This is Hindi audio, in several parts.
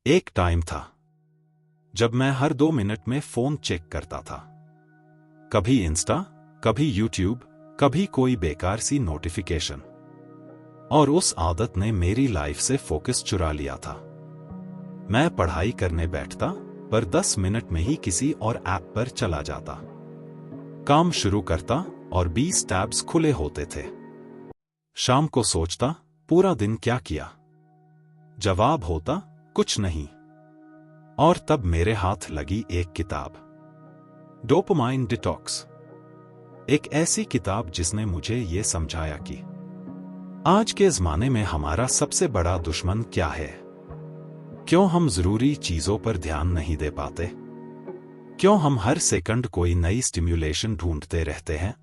एक टाइम था जब मैं हर 2 मिनट में फोन चेक करता था। कभी इंस्टा, कभी यूट्यूब, कभी कोई बेकार सी नोटिफिकेशन। और उस आदत ने मेरी लाइफ से फोकस चुरा लिया था। मैं पढ़ाई करने बैठता, पर 10 मिनट में ही किसी और ऐप पर चला जाता। काम शुरू करता और 20 टैब्स खुले होते थे। शाम को सोचता, पूरा दिन क्या किया? जवाब होता, कुछ नहीं। और तब मेरे हाथ लगी एक किताब, डोपामाइन डिटॉक्स। एक ऐसी किताब जिसने मुझे ये समझाया कि आज के ज़माने में हमारा सबसे बड़ा दुश्मन क्या है, क्यों हम जरूरी चीजों पर ध्यान नहीं दे पाते, क्यों हम हर सेकंड कोई नई स्टिम्युलेशन ढूंढते रहते हैं,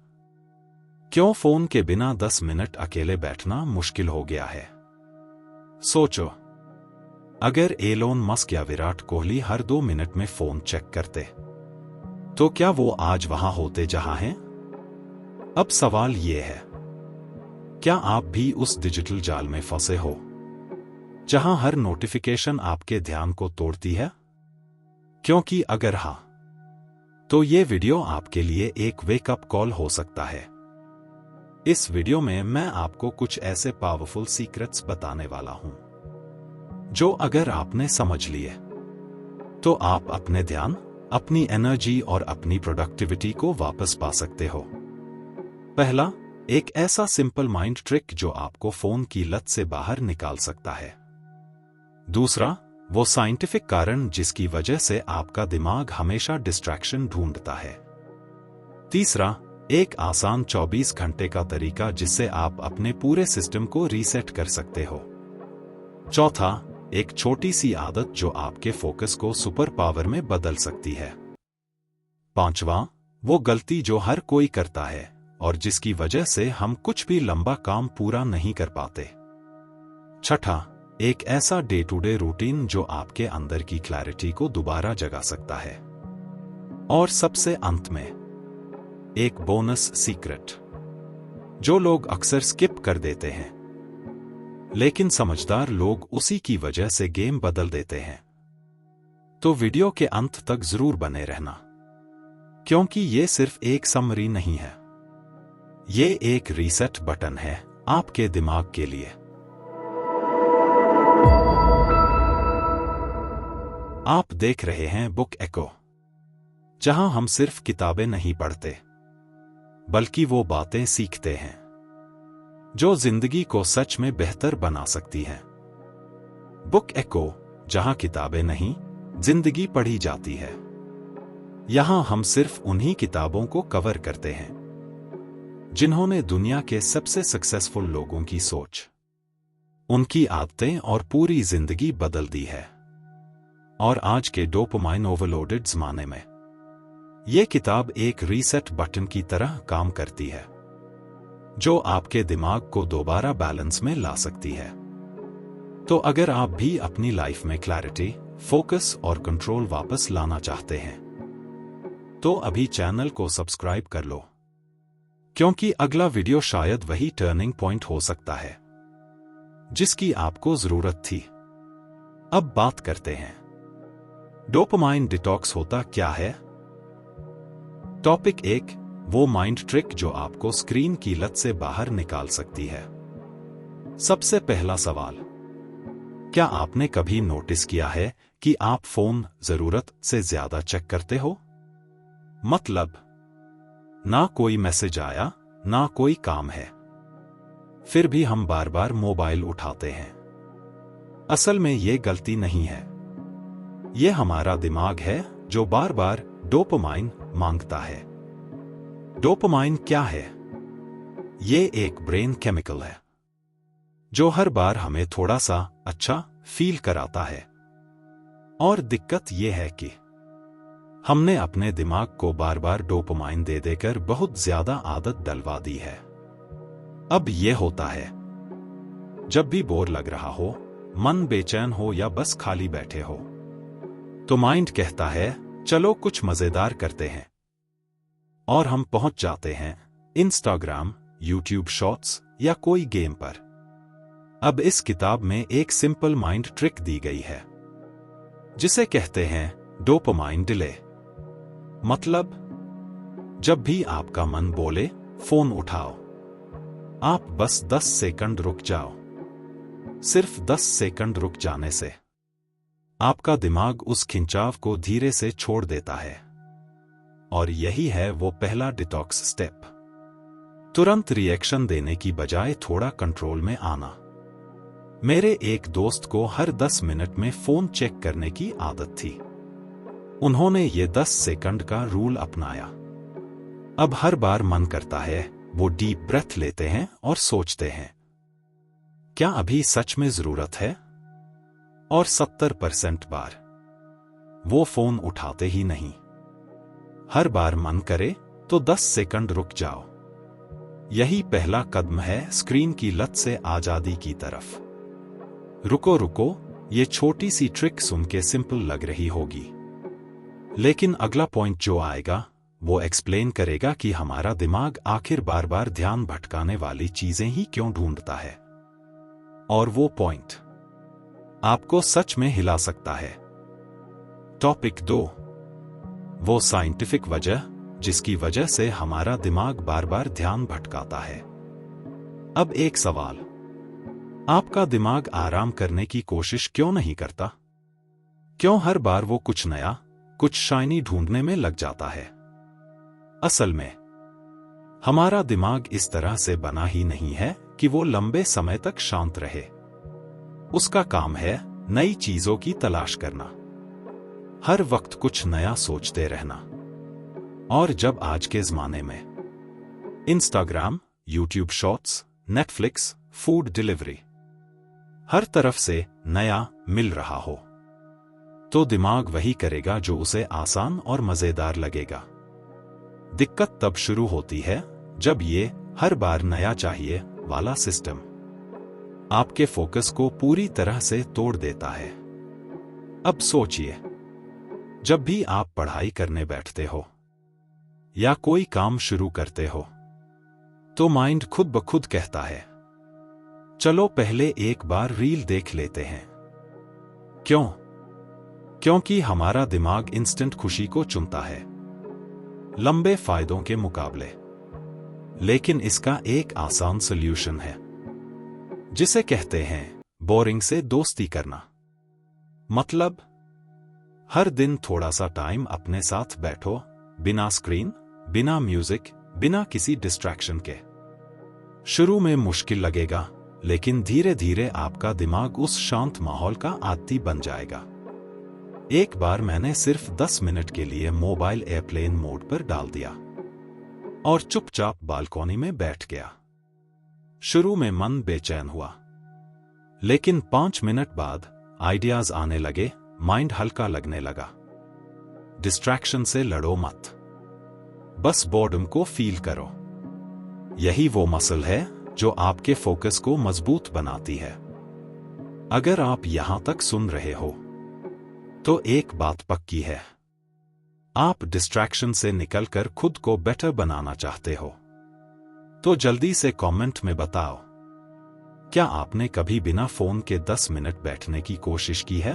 क्यों फोन के बिना 10 मिनट अकेले बैठना मुश्किल हो गया है। सोचो, अगर एलोन मस्क या विराट कोहली हर 2 मिनट में फोन चेक करते, तो क्या वो आज वहां होते जहां हैं? अब सवाल ये है, क्या आप भी उस डिजिटल जाल में फंसे हो जहां हर नोटिफिकेशन आपके ध्यान को तोड़ती है? क्योंकि अगर हां, तो ये वीडियो आपके लिए एक वेकअप कॉल हो सकता है। इस वीडियो में मैं आपको कुछ ऐसे पावरफुल सीक्रेट्स बताने वाला हूं जो अगर आपने समझ लिए, तो आप अपने ध्यान, अपनी एनर्जी और अपनी प्रोडक्टिविटी को वापस पा सकते हो। पहला, एक ऐसा सिंपल माइंड ट्रिक जो आपको फोन की लत से बाहर निकाल सकता है। दूसरा, वो साइंटिफिक कारण जिसकी वजह से आपका दिमाग हमेशा डिस्ट्रैक्शन ढूंढता है। तीसरा, एक आसान 24 घंटे का तरीका जिससे आप अपने पूरे सिस्टम को रीसेट कर सकते हो। चौथा, एक छोटी सी आदत जो आपके फोकस को सुपर पावर में बदल सकती है। पांचवा, वो गलती जो हर कोई करता है और जिसकी वजह से हम कुछ भी लंबा काम पूरा नहीं कर पाते। छठा, एक ऐसा डे टू डे रूटीन जो आपके अंदर की क्लैरिटी को दोबारा जगा सकता है। और सबसे अंत में, एक बोनस सीक्रेट जो लोग अक्सर स्किप कर देते हैं, लेकिन समझदार लोग उसी की वजह से गेम बदल देते हैं। तो वीडियो के अंत तक जरूर बने रहना, क्योंकि ये सिर्फ एक समरी नहीं है, ये एक रीसेट बटन है आपके दिमाग के लिए। आप देख रहे हैं बुक एको, जहां हम सिर्फ किताबें नहीं पढ़ते, बल्कि वो बातें सीखते हैं जो जिंदगी को सच में बेहतर बना सकती हैं। बुक एको, जहां किताबें नहीं, जिंदगी पढ़ी जाती है। यहां हम सिर्फ उन्हीं किताबों को कवर करते हैं जिन्होंने दुनिया के सबसे सक्सेसफुल लोगों की सोच, उनकी आदतें और पूरी जिंदगी बदल दी है। और आज के डोपामाइन ओवरलोडेड ज़माने में यह किताब एक रीसेट बटन की तरह काम करती है, जो आपके दिमाग को दोबारा बैलेंस में ला सकती है। तो अगर आप भी अपनी लाइफ में क्लैरिटी, फोकस और कंट्रोल वापस लाना चाहते हैं, तो अभी चैनल को सब्सक्राइब कर लो, क्योंकि अगला वीडियो शायद वही टर्निंग पॉइंट हो सकता है जिसकी आपको जरूरत थी। अब बात करते हैं, डोपामाइन डिटॉक्स होता क्या है? टॉपिक 1, वो माइंड ट्रिक जो आपको स्क्रीन की लत से बाहर निकाल सकती है। सबसे पहला सवाल, क्या आपने कभी नोटिस किया है कि आप फोन जरूरत से ज्यादा चेक करते हो? मतलब, ना कोई मैसेज आया, ना कोई काम है, फिर भी हम बार बार मोबाइल उठाते हैं। असल में ये गलती नहीं है, ये हमारा दिमाग है जो बार बार डोपामाइन मांगता है। डोपामाइन क्या है? ये एक ब्रेन केमिकल है जो हर बार हमें थोड़ा सा अच्छा फील कराता है। और दिक्कत यह है कि हमने अपने दिमाग को बार बार डोपामाइन दे देकर बहुत ज्यादा आदत डलवा दी है। अब यह होता है, जब भी बोर लग रहा हो, मन बेचैन हो या बस खाली बैठे हो, तो माइंड कहता है चलो कुछ मजेदार करते हैं, और हम पहुंच जाते हैं इंस्टाग्राम, यूट्यूब शॉर्ट्स या कोई गेम पर। अब इस किताब में एक सिंपल माइंड ट्रिक दी गई है जिसे कहते हैं डोपामाइन डिले। मतलब जब भी आपका मन बोले फोन उठाओ, आप बस 10 सेकंड रुक जाओ। सिर्फ 10 सेकंड रुक जाने से आपका दिमाग उस खिंचाव को धीरे से छोड़ देता है। और यही है वो पहला डिटॉक्स स्टेप। तुरंत रिएक्शन देने की बजाय थोड़ा कंट्रोल में आना। मेरे एक दोस्त को हर 10 मिनट में फोन चेक करने की आदत थी। उन्होंने ये 10 सेकंड का रूल अपनाया। अब हर बार मन करता है, वो डीप ब्रेथ लेते हैं और सोचते हैं, क्या अभी सच में जरूरत है? और 70% बार वो फोन उठाते ही नहीं। हर बार मन करे तो 10 सेकंड रुक जाओ। यही पहला कदम है स्क्रीन की लत से आजादी की तरफ। रुको रुको, ये छोटी सी ट्रिक सुन के सिंपल लग रही होगी, लेकिन अगला पॉइंट जो आएगा वो एक्सप्लेन करेगा कि हमारा दिमाग आखिर बार बार ध्यान भटकाने वाली चीजें ही क्यों ढूंढता है। और वो पॉइंट आपको सच में हिला सकता है। टॉपिक 2, वो साइंटिफिक वजह जिसकी वजह से हमारा दिमाग बार बार ध्यान भटकाता है। अब एक सवाल, आपका दिमाग आराम करने की कोशिश क्यों नहीं करता? क्यों हर बार वो कुछ नया, कुछ शाइनी ढूंढने में लग जाता है? असल में हमारा दिमाग इस तरह से बना ही नहीं है कि वो लंबे समय तक शांत रहे। उसका काम है नई चीजों की तलाश करना, हर वक्त कुछ नया सोचते रहना। और जब आज के जमाने में Instagram, YouTube shorts, Netflix, food delivery हर तरफ से नया मिल रहा हो, तो दिमाग वही करेगा जो उसे आसान और मजेदार लगेगा। दिक्कत तब शुरू होती है जब ये हर बार नया चाहिए वाला सिस्टम आपके फोकस को पूरी तरह से तोड़ देता है। अब सोचिए, जब भी आप पढ़ाई करने बैठते हो या कोई काम शुरू करते हो, तो माइंड खुद ब खुद कहता है, चलो पहले एक बार रील देख लेते हैं। क्यों? क्योंकि हमारा दिमाग इंस्टेंट खुशी को चुनता है, लंबे फायदों के मुकाबले। लेकिन इसका एक आसान सॉल्यूशन है, जिसे कहते हैं बोरिंग से दोस्ती करना। मतलब हर दिन थोड़ा सा टाइम अपने साथ बैठो, बिना स्क्रीन, बिना म्यूजिक, बिना किसी डिस्ट्रैक्शन के। शुरू में मुश्किल लगेगा, लेकिन धीरे धीरे आपका दिमाग उस शांत माहौल का आदी बन जाएगा। एक बार मैंने सिर्फ 10 मिनट के लिए मोबाइल एयरप्लेन मोड पर डाल दिया और चुपचाप बालकनी में बैठ गया। शुरू में मन बेचैन हुआ, लेकिन 5 मिनट बाद आइडियाज आने लगे, माइंड हल्का लगने लगा। डिस्ट्रैक्शन से लड़ो मत, बस बोर्डम को फील करो। यही वो मसल है जो आपके फोकस को मजबूत बनाती है। अगर आप यहां तक सुन रहे हो, तो एक बात पक्की है, आप डिस्ट्रैक्शन से निकलकर खुद को बेटर बनाना चाहते हो। तो जल्दी से कमेंट में बताओ, क्या आपने कभी बिना फोन के 10 मिनट बैठने की कोशिश की है?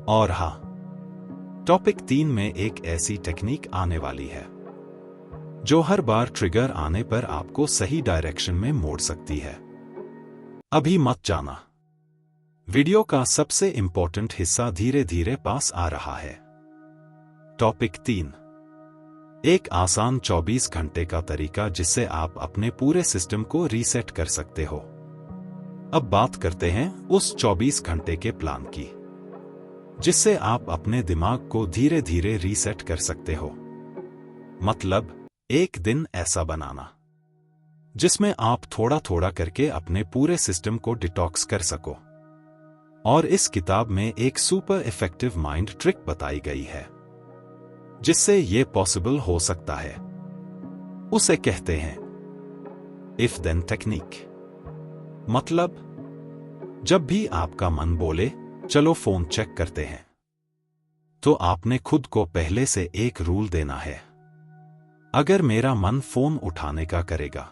और हाँ, टॉपिक 3 में एक ऐसी टेक्निक आने वाली है जो हर बार ट्रिगर आने पर आपको सही डायरेक्शन में मोड़ सकती है। अभी मत जाना, वीडियो का सबसे इंपॉर्टेंट हिस्सा धीरे धीरे पास आ रहा है। टॉपिक 3, एक आसान 24 घंटे का तरीका जिससे आप अपने पूरे सिस्टम को रीसेट कर सकते हो। अब बात करते हैं उस 24 घंटे के प्लान की, जिससे आप अपने दिमाग को धीरे धीरे रीसेट कर सकते हो। मतलब एक दिन ऐसा बनाना जिसमें आप थोड़ा थोड़ा करके अपने पूरे सिस्टम को डिटॉक्स कर सको। और इस किताब में एक सुपर इफेक्टिव माइंड ट्रिक बताई गई है जिससे ये पॉसिबल हो सकता है। उसे कहते हैं इफ देन टेक्निक। मतलब जब भी आपका मन बोले चलो फोन चेक करते हैं, तो आपने खुद को पहले से एक रूल देना है। अगर मेरा मन फोन उठाने का करेगा,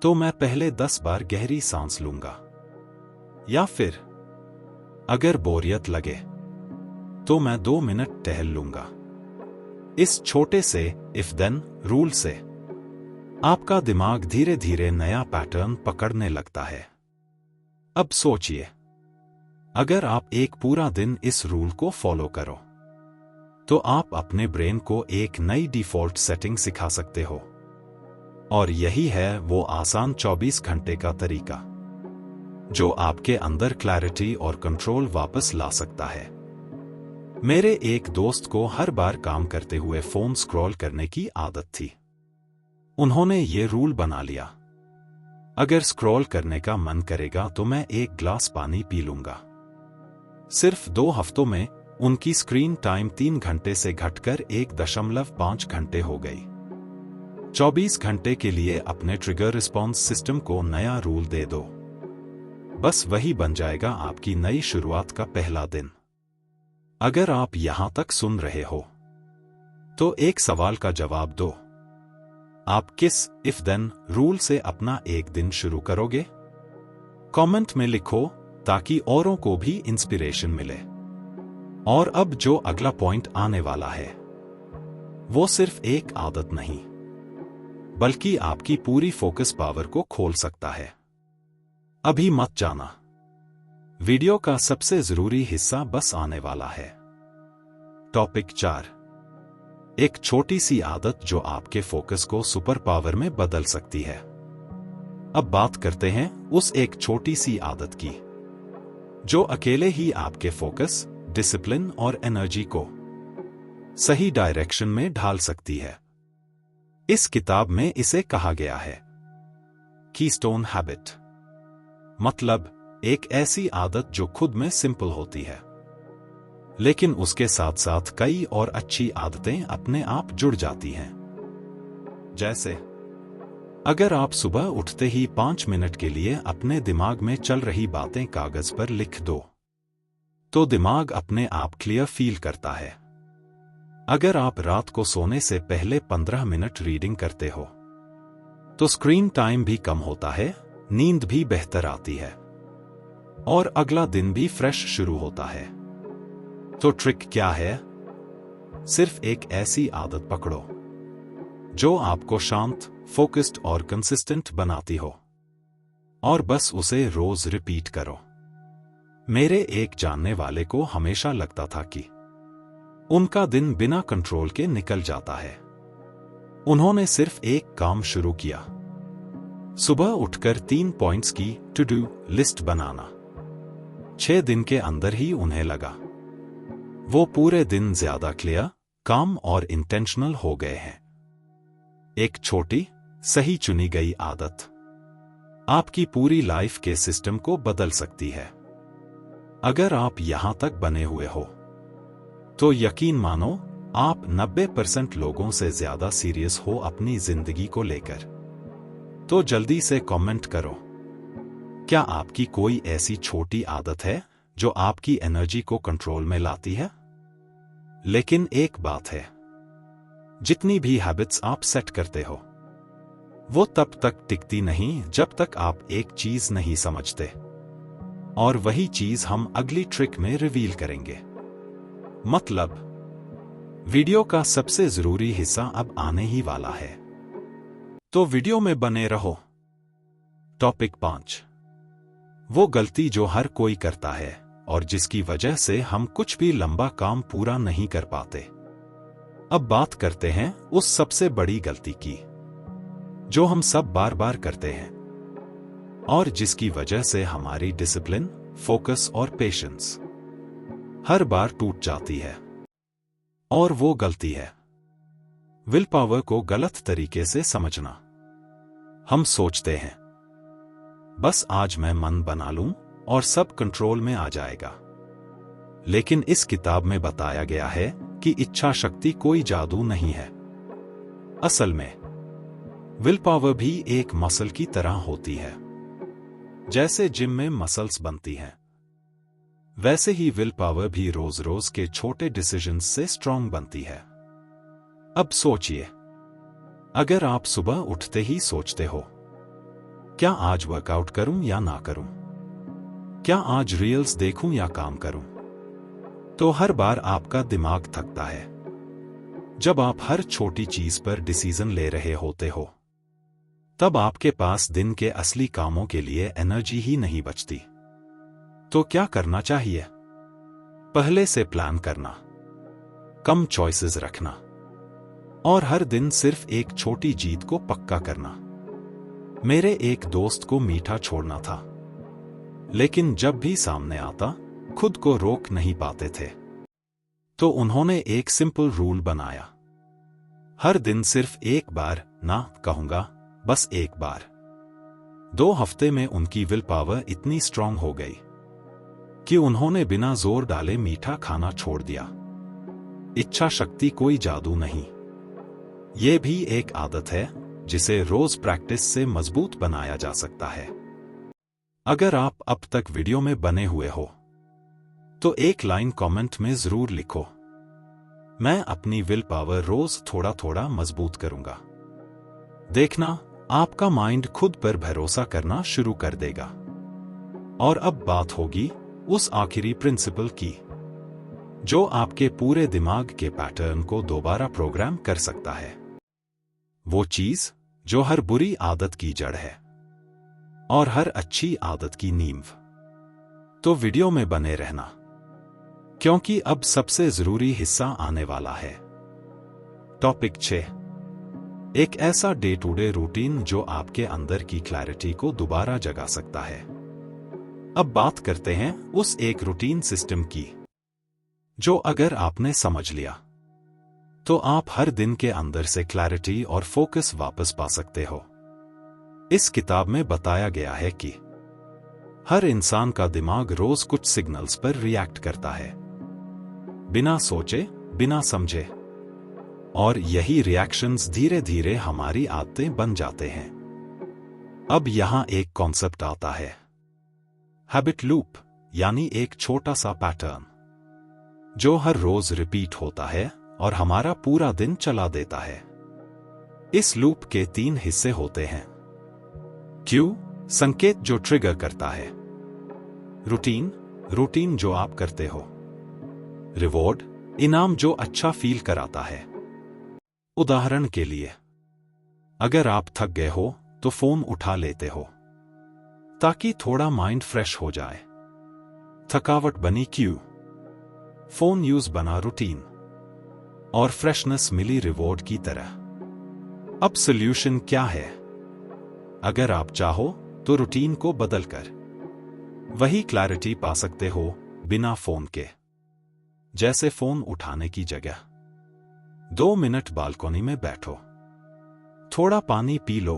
तो मैं पहले 10 बार गहरी सांस लूंगा। या फिर अगर बोरियत लगे, तो मैं 2 मिनट टहल लूंगा। इस छोटे से इफ देन रूल से आपका दिमाग धीरे धीरे नया पैटर्न पकड़ने लगता है। अब सोचिए, अगर आप एक पूरा दिन इस रूल को फॉलो करो तो आप अपने ब्रेन को एक नई डिफॉल्ट सेटिंग सिखा सकते हो। और यही है वो आसान 24 घंटे का तरीका जो आपके अंदर क्लैरिटी और कंट्रोल वापस ला सकता है। मेरे एक दोस्त को हर बार काम करते हुए फोन स्क्रॉल करने की आदत थी। उन्होंने ये रूल बना लिया, अगर स्क्रॉल करने का मन करेगा तो मैं 1 ग्लास पानी पी लूंगा। सिर्फ 2 हफ्तों में उनकी स्क्रीन टाइम 3 घंटे से घटकर 1.5 घंटे हो गई। 24 घंटे के लिए अपने ट्रिगर रिस्पॉन्स सिस्टम को नया रूल दे दो, बस वही बन जाएगा आपकी नई शुरुआत का पहला दिन। अगर आप यहां तक सुन रहे हो तो एक सवाल का जवाब दो, आप किस इफ देन रूल से अपना एक दिन शुरू करोगे? कमेंट में लिखो ताकि औरों को भी इंस्पिरेशन मिले। और अब जो अगला पॉइंट आने वाला है वो सिर्फ एक आदत नहीं बल्कि आपकी पूरी फोकस पावर को खोल सकता है। अभी मत जाना, वीडियो का सबसे जरूरी हिस्सा बस आने वाला है। टॉपिक 4, एक छोटी सी आदत जो आपके फोकस को सुपर पावर में बदल सकती है। अब बात करते हैं उस एक छोटी सी आदत की जो अकेले ही आपके फोकस, डिसिप्लिन और एनर्जी को सही डायरेक्शन में ढाल सकती है। इस किताब में इसे कहा गया है कीस्टोन हैबिट, मतलब एक ऐसी आदत जो खुद में सिंपल होती है लेकिन उसके साथ साथ कई और अच्छी आदतें अपने आप जुड़ जाती हैं। जैसे अगर आप सुबह उठते ही 5 मिनट के लिए अपने दिमाग में चल रही बातें कागज पर लिख दो तो दिमाग अपने आप क्लियर फील करता है। अगर आप रात को सोने से पहले 15 मिनट रीडिंग करते हो तो स्क्रीन टाइम भी कम होता है, नींद भी बेहतर आती है और अगला दिन भी फ्रेश शुरू होता है। तो ट्रिक क्या है? सिर्फ एक ऐसी आदत पकड़ो जो आपको शांत, फोकस्ड और कंसिस्टेंट बनाती हो और बस उसे रोज रिपीट करो। मेरे एक जानने वाले को हमेशा लगता था कि उनका दिन बिना कंट्रोल के निकल जाता है। उन्होंने सिर्फ एक काम शुरू किया, सुबह उठकर 3 पॉइंट्स की टू डू लिस्ट बनाना। 6 दिन के अंदर ही उन्हें लगा वो पूरे दिन ज्यादा क्लियर, काम और इंटेंशनल हो गए हैं। एक छोटी, सही चुनी गई आदत आपकी पूरी लाइफ के सिस्टम को बदल सकती है। अगर आप यहां तक बने हुए हो तो यकीन मानो आप 90% लोगों से ज्यादा सीरियस हो अपनी जिंदगी को लेकर। तो जल्दी से कमेंट करो, क्या आपकी कोई ऐसी छोटी आदत है जो आपकी एनर्जी को कंट्रोल में लाती है? लेकिन एक बात है, जितनी भी हैबिट्स आप सेट करते हो वो तब तक टिकती नहीं जब तक आप एक चीज नहीं समझते, और वही चीज हम अगली ट्रिक में रिवील करेंगे। मतलब वीडियो का सबसे जरूरी हिस्सा अब आने ही वाला है, तो वीडियो में बने रहो। टॉपिक 5, वो गलती जो हर कोई करता है और जिसकी वजह से हम कुछ भी लंबा काम पूरा नहीं कर पाते। अब बात करते हैं उस सबसे बड़ी गलती की जो हम सब बार बार करते हैं और जिसकी वजह से हमारी डिसिप्लिन, फोकस और पेशेंस हर बार टूट जाती है। और वो गलती है विल पावर को गलत तरीके से समझना। हम सोचते हैं बस आज मैं मन बना लूं और सब कंट्रोल में आ जाएगा, लेकिन इस किताब में बताया गया है कि इच्छा शक्ति कोई जादू नहीं है। असल में विल पावर भी एक मसल की तरह होती है। जैसे जिम में मसल्स बनती हैं, वैसे ही विल पावर भी रोज रोज के छोटे डिसीजंस से स्ट्रांग बनती है। अब सोचिए, अगर आप सुबह उठते ही सोचते हो क्या आज वर्कआउट करूं या ना करूं, क्या आज रील्स देखूं या काम करूं, तो हर बार आपका दिमाग थकता है। जब आप हर छोटी चीज पर डिसीजन ले रहे होते हो, तब आपके पास दिन के असली कामों के लिए एनर्जी ही नहीं बचती। तो क्या करना चाहिए? पहले से प्लान करना, कम चॉइसेस रखना और हर दिन सिर्फ एक छोटी जीत को पक्का करना। मेरे एक दोस्त को मीठा छोड़ना था, लेकिन जब भी सामने आता खुद को रोक नहीं पाते थे। तो उन्होंने एक सिंपल रूल बनाया, हर दिन सिर्फ एक बार ना कहूंगा, बस एक बार। 2 हफ्ते में उनकी विल पावर इतनी स्ट्रांग हो गई कि उन्होंने बिना जोर डाले मीठा खाना छोड़ दिया। इच्छा शक्ति कोई जादू नहीं, ये भी एक आदत है जिसे रोज प्रैक्टिस से मजबूत बनाया जा सकता है। अगर आप अब तक वीडियो में बने हुए हो तो एक लाइन कमेंट में जरूर लिखो, मैं अपनी विल पावर रोज थोड़ा थोड़ा मजबूत करूंगा। देखना, आपका माइंड खुद पर भरोसा करना शुरू कर देगा। और अब बात होगी उस आखिरी प्रिंसिपल की, जो आपके पूरे दिमाग के पैटर्न को दोबारा प्रोग्राम कर सकता है। वो चीज जो हर बुरी आदत की जड़ है और हर अच्छी आदत की नींव। तो वीडियो में बने रहना, क्योंकि अब सबसे जरूरी हिस्सा आने वाला है। टॉपिक 6, एक ऐसा डे टू डे रूटीन जो आपके अंदर की क्लैरिटी को दोबारा जगा सकता है। अब बात करते हैं उस एक रूटीन सिस्टम की, जो अगर आपने समझ लिया तो आप हर दिन के अंदर से क्लैरिटी और फोकस वापस पा सकते हो। इस किताब में बताया गया है कि हर इंसान का दिमाग रोज कुछ सिग्नल्स पर रिएक्ट करता है, बिना सोचे, बिना समझे, और यही रिएक्शंस धीरे धीरे हमारी आदतें बन जाते हैं। अब यहां एक कॉन्सेप्ट आता है, हैबिट लूप, यानी एक छोटा सा पैटर्न जो हर रोज रिपीट होता है और हमारा पूरा दिन चला देता है। इस लूप के 3 हिस्से होते हैं। क्यू, संकेत जो ट्रिगर करता है। रूटीन, रूटीन जो आप करते हो। रिवॉर्ड, इनाम जो अच्छा फील कराता है। उदाहरण के लिए, अगर आप थक गए हो तो फोन उठा लेते हो ताकि थोड़ा माइंड फ्रेश हो जाए। थकावट बनी क्यू, फोन यूज बना रूटीन, और फ्रेशनेस मिली रिवॉर्ड की तरह। अब सॉल्यूशन क्या है? अगर आप चाहो तो रूटीन को बदलकर वही क्लैरिटी पा सकते हो बिना फोन के। जैसे फोन उठाने की जगह 2 मिनट बालकनी में बैठो, थोड़ा पानी पी लो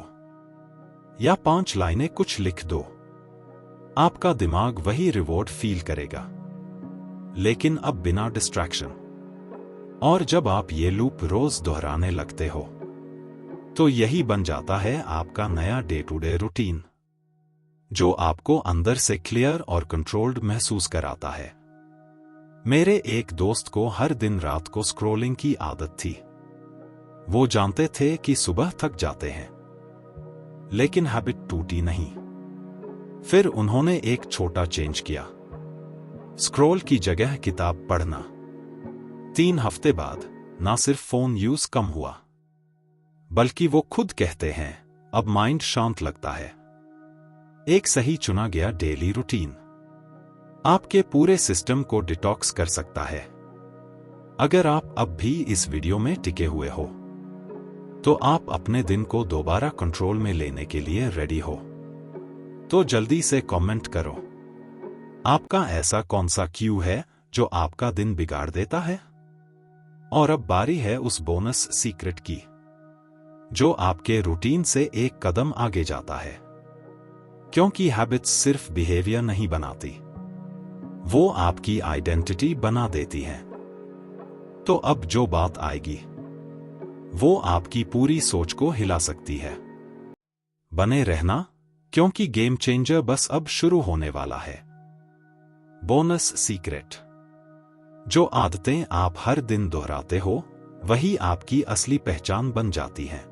या 5 लाइनें कुछ लिख दो। आपका दिमाग वही रिवॉर्ड फील करेगा, लेकिन अब बिना डिस्ट्रैक्शन। और जब आप ये लूप रोज दोहराने लगते हो तो यही बन जाता है आपका नया डे टू डे रूटीन, जो आपको अंदर से क्लियर और कंट्रोल्ड महसूस कराता है। मेरे एक दोस्त को हर दिन रात को स्क्रॉलिंग की आदत थी। वो जानते थे कि सुबह थक जाते हैं, लेकिन हैबिट टूटी नहीं। फिर उन्होंने एक छोटा चेंज किया, स्क्रॉल की जगह किताब पढ़ना। 3 हफ्ते बाद ना सिर्फ फोन यूज कम हुआ, बल्कि वो खुद कहते हैं अब माइंड शांत लगता है। एक सही चुना गया डेली रूटीन आपके पूरे सिस्टम को डिटॉक्स कर सकता है। अगर आप अब भी इस वीडियो में टिके हुए हो तो आप अपने दिन को दोबारा कंट्रोल में लेने के लिए रेडी हो। तो जल्दी से कमेंट करो, आपका ऐसा कौन सा क्यू है जो आपका दिन बिगाड़ देता है। और अब बारी है उस बोनस सीक्रेट की, जो आपके रूटीन से एक कदम आगे जाता है। क्योंकि हैबिट्स सिर्फ बिहेवियर नहीं बनाती, वो आपकी आइडेंटिटी बना देती हैं। तो अब जो बात आएगी वो आपकी पूरी सोच को हिला सकती है। बने रहना, क्योंकि गेम चेंजर बस अब शुरू होने वाला है। बोनस सीक्रेट, जो आदतें आप हर दिन दोहराते हो वही आपकी असली पहचान बन जाती हैं।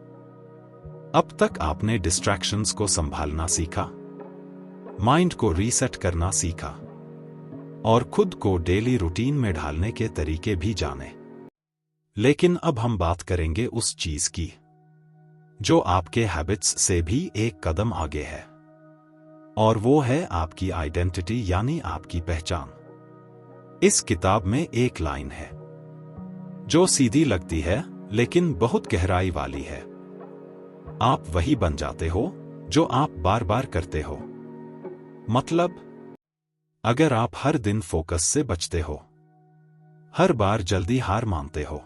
अब तक आपने डिस्ट्रैक्शंस को संभालना सीखा, माइंड को रीसेट करना सीखा, और खुद को डेली रूटीन में ढालने के तरीके भी जाने। लेकिन अब हम बात करेंगे उस चीज की जो आपके हैबिट्स से भी एक कदम आगे है, और वो है आपकी आइडेंटिटी यानी आपकी पहचान। इस किताब में एक लाइन है जो सीधी लगती है लेकिन बहुत गहराई वाली है। आप वही बन जाते हो जो आप बार बार करते हो। मतलब, अगर आप हर दिन फोकस से बचते हो, हर बार जल्दी हार मानते हो,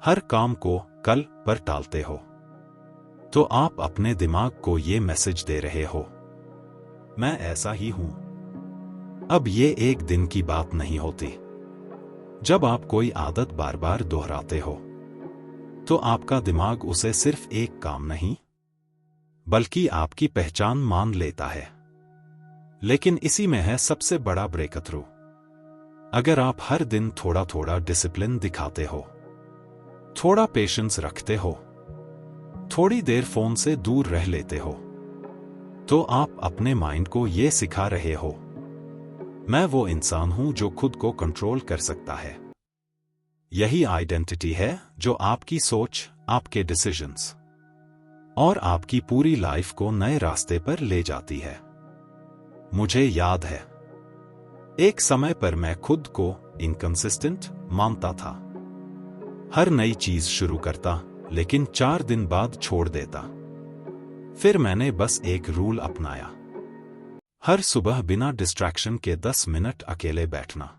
हर काम को कल पर टालते हो, तो आप अपने दिमाग को ये मैसेज दे रहे हो, मैं ऐसा ही हूं। अब ये एक दिन की बात नहीं होती। जब आप कोई आदत बार बार दोहराते हो, तो आपका दिमाग उसे सिर्फ एक काम नहीं बल्कि आपकी पहचान मान लेता है। लेकिन इसी में है सबसे बड़ा ब्रेकथ्रू। अगर आप हर दिन थोड़ा थोड़ा डिसिप्लिन दिखाते हो, थोड़ा पेशेंस रखते हो, थोड़ी देर फोन से दूर रह लेते हो, तो आप अपने माइंड को यह सिखा रहे हो, मैं वो इंसान हूं जो खुद को कंट्रोल कर सकता है। यही आइडेंटिटी है जो आपकी सोच, आपके डिसीजंस और आपकी पूरी लाइफ को नए रास्ते पर ले जाती है। मुझे याद है, एक समय पर मैं खुद को इनकंसिस्टेंट मानता था। हर नई चीज शुरू करता लेकिन 4 दिन बाद छोड़ देता। फिर मैंने बस एक रूल अपनाया, हर सुबह बिना डिस्ट्रैक्शन के 10 मिनट अकेले बैठना।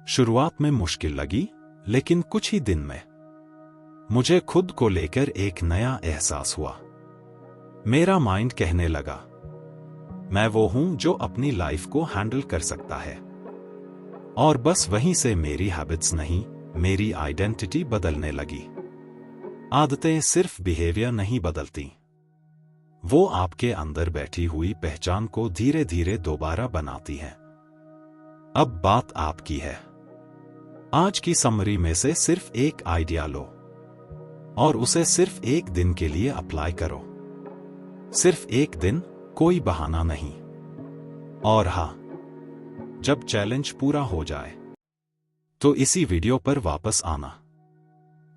शुरुआत में मुश्किल लगी, लेकिन कुछ ही दिन में मुझे खुद को लेकर एक नया एहसास हुआ। मेरा माइंड कहने लगा, मैं वो हूं जो अपनी लाइफ को हैंडल कर सकता है। और बस वहीं से मेरी हैबिट्स नहीं, मेरी आइडेंटिटी बदलने लगी। आदतें सिर्फ बिहेवियर नहीं बदलती, वो आपके अंदर बैठी हुई पहचान को धीरे धीरे दोबारा बनाती हैं। अब बात आपकी है। आज की समरी में से सिर्फ एक आइडिया लो और उसे सिर्फ एक दिन के लिए अप्लाई करो। सिर्फ एक दिन, कोई बहाना नहीं। और हाँ, जब चैलेंज पूरा हो जाए तो इसी वीडियो पर वापस आना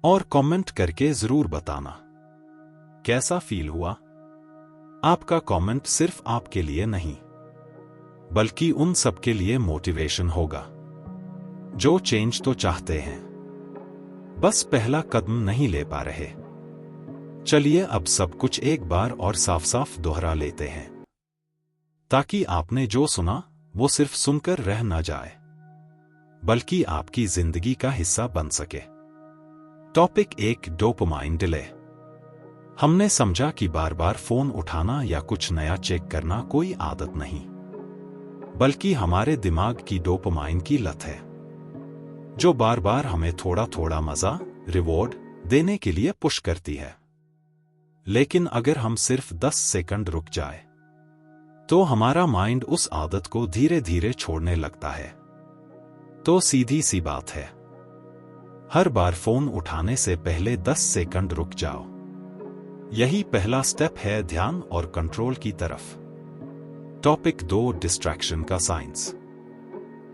और कमेंट करके जरूर बताना कैसा फील हुआ। आपका कमेंट सिर्फ आपके लिए नहीं बल्कि उन सबके लिए मोटिवेशन होगा जो चेंज तो चाहते हैं, बस पहला कदम नहीं ले पा रहे। चलिए अब सब कुछ एक बार और साफ साफ दोहरा लेते हैं, ताकि आपने जो सुना वो सिर्फ सुनकर रह ना जाए बल्कि आपकी जिंदगी का हिस्सा बन सके। Topic 1, dopamine delay. हमने समझा कि बार बार फोन उठाना या कुछ नया चेक करना कोई आदत नहीं, बल्कि हमारे दिमाग की डोपामाइन की लत है, जो बार बार हमें थोड़ा थोड़ा मजा, रिवॉर्ड देने के लिए पुश करती है। लेकिन अगर हम सिर्फ 10 सेकंड रुक जाए तो हमारा माइंड उस आदत को धीरे धीरे छोड़ने लगता है। तो सीधी सी बात है, हर बार फोन उठाने से पहले 10 सेकंड रुक जाओ। यही पहला स्टेप है ध्यान और कंट्रोल की तरफ। टॉपिक 2, डिस्ट्रैक्शन का साइंस।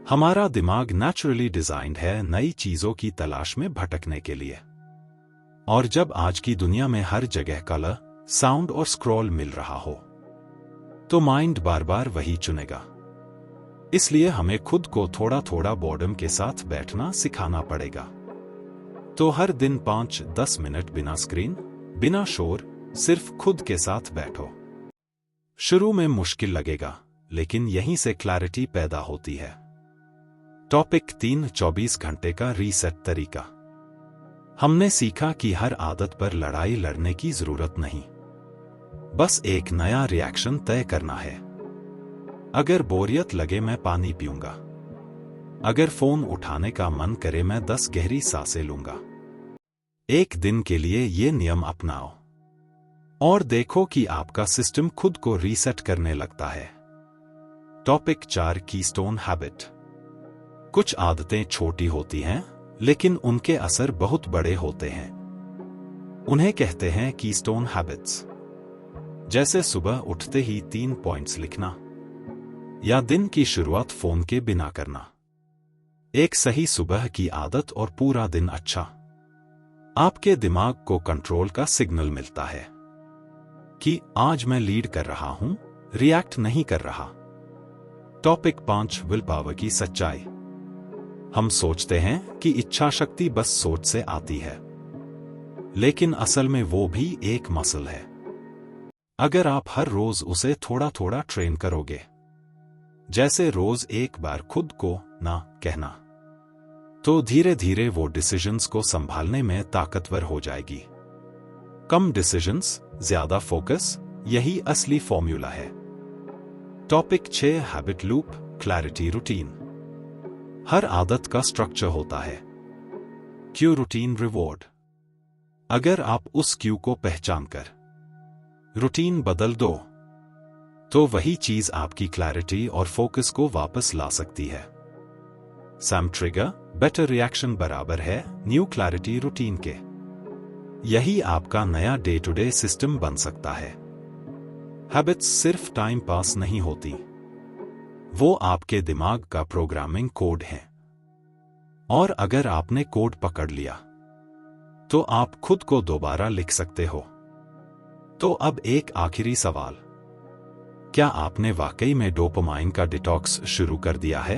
हमारा दिमाग नेचुरली डिजाइन्ड है नई चीजों की तलाश में भटकने के लिए। और जब आज की दुनिया में हर जगह कलर, साउंड और स्क्रॉल मिल रहा हो, तो माइंड बार बार वही चुनेगा। इसलिए हमें खुद को थोड़ा थोड़ा बोर्डम के साथ बैठना सिखाना पड़ेगा। तो हर दिन 5-10 मिनट बिना स्क्रीन, बिना शोर, सिर्फ खुद के साथ बैठो। शुरू में मुश्किल लगेगा, लेकिन यहीं से क्लैरिटी पैदा होती है। टॉपिक 3, 24 घंटे का रीसेट तरीका। हमने सीखा कि हर आदत पर लड़ाई लड़ने की जरूरत नहीं, बस एक नया रिएक्शन तय करना है। अगर बोरियत लगे मैं पानी पीऊंगा, अगर फोन उठाने का मन करे मैं 10 गहरी सांसें लूंगा। एक दिन के लिए ये नियम अपनाओ और देखो कि आपका सिस्टम खुद को रीसेट करने लगता है। Topic 4, keystone habit. कुछ आदतें छोटी होती हैं, लेकिन उनके असर बहुत बड़े होते हैं। उन्हें कहते हैं कीस्टोन हैबिट्स। जैसे सुबह उठते ही 3 पॉइंट्स लिखना, या दिन की शुरुआत फोन के बिना करना। एक सही सुबह की आदत और पूरा दिन अच्छा। आपके दिमाग को कंट्रोल का सिग्नल मिलता है कि आज मैं लीड कर रहा हूं, रिएक्ट नहीं कर रहा। टॉपिक 5, विल पावर की सच्चाई। हम सोचते हैं कि इच्छा शक्ति बस सोच से आती है, लेकिन असल में वो भी एक मसल है। अगर आप हर रोज उसे थोड़ा थोड़ा ट्रेन करोगे, जैसे रोज एक बार खुद को ना कहना, तो धीरे धीरे वो डिसीजंस को संभालने में ताकतवर हो जाएगी। कम डिसीजंस, ज्यादा फोकस, यही असली फॉर्मूला है। Topic 6, habit loop, clarity routine. हर आदत का स्ट्रक्चर होता है। Cue, routine, reward. अगर आप उस क्यू को पहचान कर रूटीन बदल दो, तो वही चीज आपकी क्लैरिटी और फोकस को वापस ला सकती है। सैम ट्रिगर, बेटर रिएक्शन बराबर है न्यू क्लैरिटी रूटीन के। यही आपका नया डे टू डे सिस्टम बन सकता है। हैबिट्स सिर्फ टाइम पास नहीं होती, वो आपके दिमाग का प्रोग्रामिंग कोड है। और अगर आपने कोड पकड़ लिया, तो आप खुद को दोबारा लिख सकते हो। तो अब एक आखिरी सवाल, क्या आपने वाकई में डोपामाइन का डिटॉक्स शुरू कर दिया है?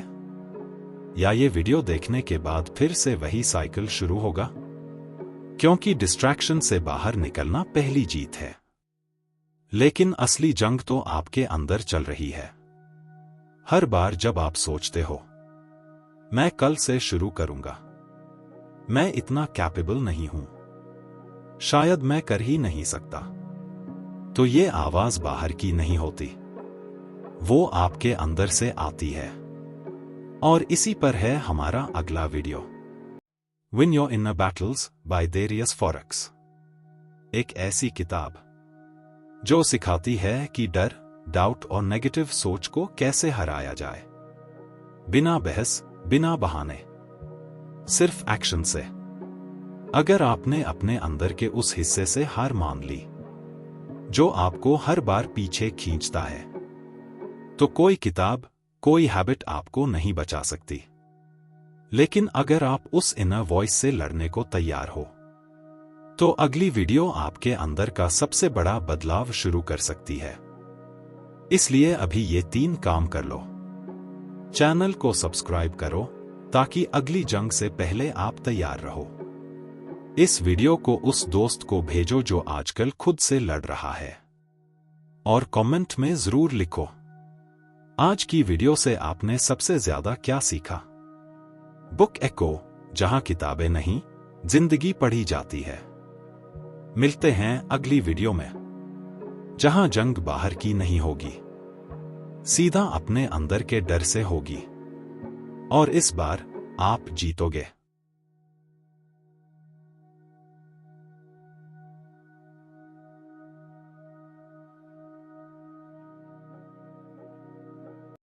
या ये वीडियो देखने के बाद फिर से वही साइकिल शुरू होगा? क्योंकि डिस्ट्रैक्शन से बाहर निकलना पहली जीत है, लेकिन असली जंग तो आपके अंदर चल रही है। हर बार जब आप सोचते हो, मैं कल से शुरू करूंगा, मैं इतना कैपेबल नहीं हूं, शायद मैं कर ही नहीं सकता, तो ये आवाज बाहर की नहीं होती, वो आपके अंदर से आती है। और इसी पर है हमारा अगला video, win your inner battles by Darius Foroux. एक ऐसी किताब जो सिखाती है कि डर, डाउट और नेगेटिव सोच को कैसे हराया जाए, बिना बहस, बिना बहाने, सिर्फ एक्शन से। अगर आपने अपने अंदर के उस हिस्से से हार मान ली जो आपको हर बार पीछे खींचता है, तो कोई किताब, कोई हैबिट आपको नहीं बचा सकती। लेकिन अगर आप उस इनर वॉइस से लड़ने को तैयार हो, तो अगली वीडियो आपके अंदर का सबसे बड़ा बदलाव शुरू कर सकती है। इसलिए अभी ये 3 काम कर लो। चैनल को सब्सक्राइब करो ताकि अगली जंग से पहले आप तैयार रहो। इस वीडियो को उस दोस्त को भेजो जो आजकल खुद से लड़ रहा है, और कमेंट में जरूर लिखो, आज की वीडियो से आपने सबसे ज्यादा क्या सीखा। बुक एको, जहां किताबें नहीं, जिंदगी पढ़ी जाती है। मिलते हैं अगली वीडियो में, जहां जंग बाहर की नहीं होगी, सीधा अपने अंदर के डर से होगी, और इस बार आप जीतोगे।